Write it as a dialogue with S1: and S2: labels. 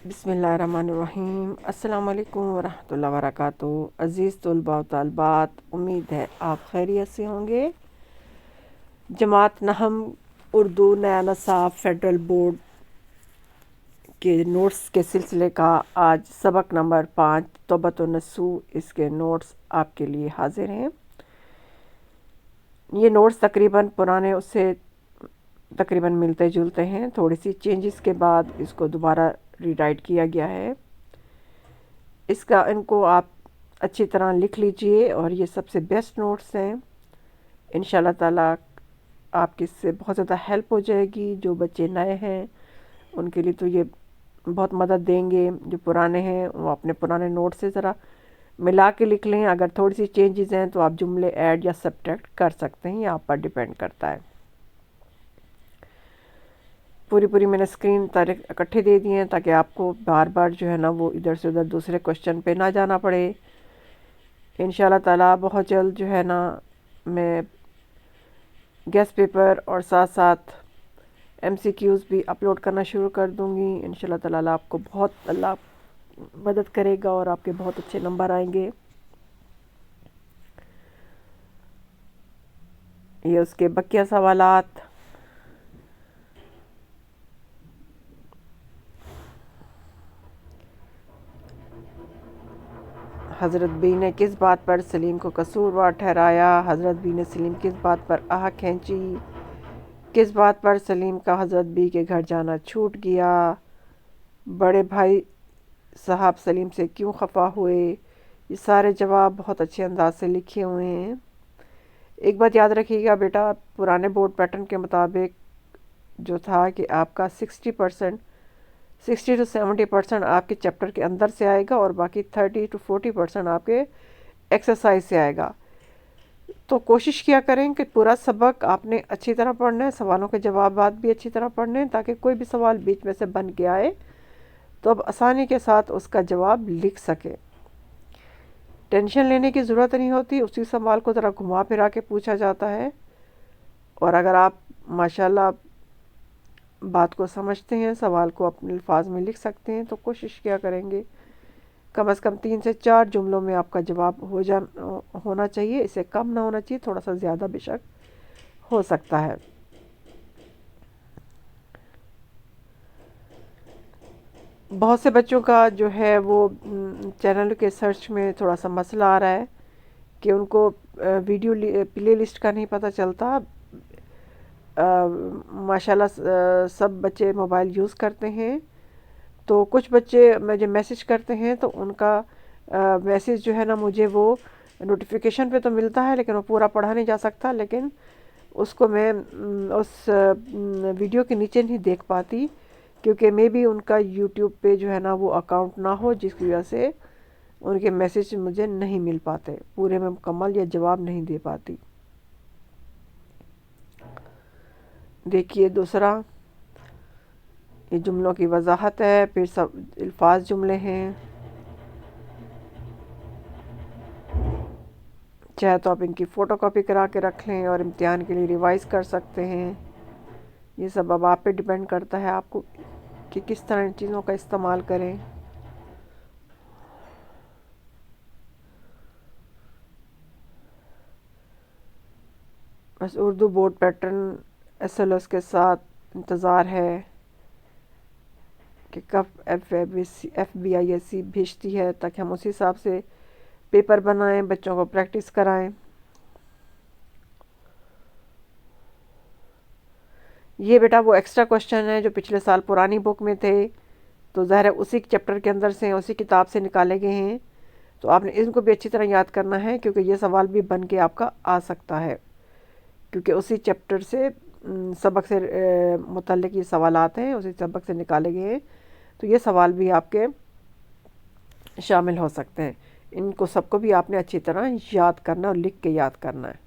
S1: بسم اللہ الرحمن الرحیم۔ السلام علیکم ورحمۃ اللہ وبرکاتہ۔ عزیز طلباء و طالبات، امید ہے آپ خیریت سے ہوں گے۔ جماعت نہم اردو نیا نصاب فیڈرل بورڈ کے نوٹس کے سلسلے کا آج سبق نمبر 5 توبۃ النصوح، اس کے نوٹس آپ کے لیے حاضر ہیں۔ یہ نوٹس تقریباً پرانے اس سے تقریباً ملتے جلتے ہیں، تھوڑی سی چینجز کے بعد اس کو دوبارہ ری رائٹ کیا گیا ہے۔ ان کو آپ اچھی طرح لکھ لیجئے، اور یہ سب سے بیسٹ نوٹس ہیں۔ انشاءاللہ تعالیٰ آپ کی اس سے بہت زیادہ ہیلپ ہو جائے گی۔ جو بچے نئے ہیں ان کے لیے تو یہ بہت مدد دیں گے، جو پرانے ہیں وہ اپنے پرانے نوٹ سے ذرا ملا کے لکھ لیں۔ اگر تھوڑی سی چینجز ہیں تو آپ جملے ایڈ یا سبٹریکٹ کر سکتے ہیں، یہ آپ پر ڈیپینڈ کرتا ہے۔ پوری میں نے اسکرین تاریخ اکٹھے دے دی ہیں تاکہ آپ کو بار بار جو ہے نا وہ ادھر سے ادھر دوسرے کوشچن پہ نہ جانا پڑے۔ انشاءاللہ تعالیٰ بہت جلد جو ہے نا میں گیسٹ پیپر اور ساتھ ساتھ ایم سی کیوز بھی اپلوڈ کرنا شروع کر دوں گی۔ انشاءاللہ تعالیٰ آپ کو بہت اللہ مدد کرے گا اور آپ کے بہت اچھے نمبر آئیں گے۔ یہ اس کے بقیہ سوالات۔ حضرت بی نے کس بات پر سلیم کو قصوروار ٹھہرایا؟ حضرت بی نے سلیم کس بات پر آہ کھینچی؟ کس بات پر سلیم کا حضرت بی کے گھر جانا چھوٹ گیا؟ بڑے بھائی صاحب سلیم سے کیوں خفا ہوئے؟ یہ سارے جواب بہت اچھے انداز سے لکھے ہوئے ہیں۔ ایک بات یاد رکھیے گا بیٹا، پرانے بورڈ پیٹرن کے مطابق جو تھا کہ آپ کا 60 to 70% آپ کے چیپٹر کے اندر سے آئے گا اور باقی 30 to 40% آپ کے ایکسرسائز سے آئے گا۔ تو کوشش کیا کریں کہ پورا سبق آپ نے اچھی طرح پڑھنا ہے، سوالوں کے جوابات بھی اچھی طرح پڑھنے ہیں، تاکہ کوئی بھی سوال بیچ میں سے بن کے آئے تو اب آسانی کے ساتھ اس کا جواب لکھ سکے۔ ٹینشن لینے کی ضرورت نہیں ہوتی، اسی سوال کو ذرا گھما پھرا کے پوچھا جاتا ہے، اور اگر آپ ماشاءاللہ بات کو سمجھتے ہیں، سوال کو اپنے الفاظ میں لکھ سکتے ہیں، تو کوشش کیا کریں گے کم از کم 3 سے 4 جملوں میں آپ کا جواب ہونا چاہیے، اسے کم نہ ہونا چاہیے، تھوڑا سا زیادہ بے شک ہو سکتا ہے۔ بہت سے بچوں کا جو ہے وہ چینل کے سرچ میں تھوڑا سا مسئلہ آ رہا ہے کہ ان کو ویڈیو پلے لسٹ کا نہیں پتہ چلتا۔ ماشاءاللہ سب بچے موبائل یوز کرتے ہیں، تو کچھ بچے مجھے میسج کرتے ہیں تو ان کا میسج جو ہے نا مجھے وہ نوٹیفیکیشن پہ تو ملتا ہے لیکن وہ پورا پڑھا نہیں جا سکتا، لیکن اس کو میں اس ویڈیو کے نیچے نہیں دیکھ پاتی، کیونکہ مے بی ان کا یوٹیوب پہ جو ہے نا وہ اکاؤنٹ نہ ہو، جس کی وجہ سے ان کے میسج مجھے نہیں مل پاتے پورے میں مکمل، یا جواب نہیں دے پاتی۔ دیکھیے دوسرا، یہ جملوں کی وضاحت ہے، پھر سب الفاظ جملے ہیں، چاہے تو آپ ان کی فوٹو کاپی کرا کے رکھ لیں اور امتحان کے لیے ریوائز کر سکتے ہیں۔ یہ سب اب آپ پہ ڈیپینڈ کرتا ہے آپ کو کہ کس طرح ان چیزوں کا استعمال کریں۔ بس Urdu board pattern S L S کے ساتھ انتظار ہے کہ کب F B I S C بھیجتی ہے، تاکہ ہم اسی حساب سے پیپر بنائیں، بچوں کو پریکٹس کرائیں۔ یہ بیٹا وہ ایکسٹرا کوشچن ہے جو پچھلے سال پرانی بک میں تھے، تو ظاہر ہے اسی چیپٹر کے اندر سے، اسی کتاب سے نکالے گئے ہیں، تو آپ نے ان کو بھی اچھی طرح یاد کرنا ہے، کیونکہ یہ سوال بھی بن کے آپ کا آ سکتا ہے، کیونکہ اسی چیپٹر سے سبق سے متعلق یہ سوالات ہیں، اسی سبق سے نکالے گئے ہیں، تو یہ سوال بھی آپ کے شامل ہو سکتے ہیں۔ ان کو سب کو بھی آپ نے اچھی طرح یاد کرنا اور لکھ کے یاد کرنا ہے۔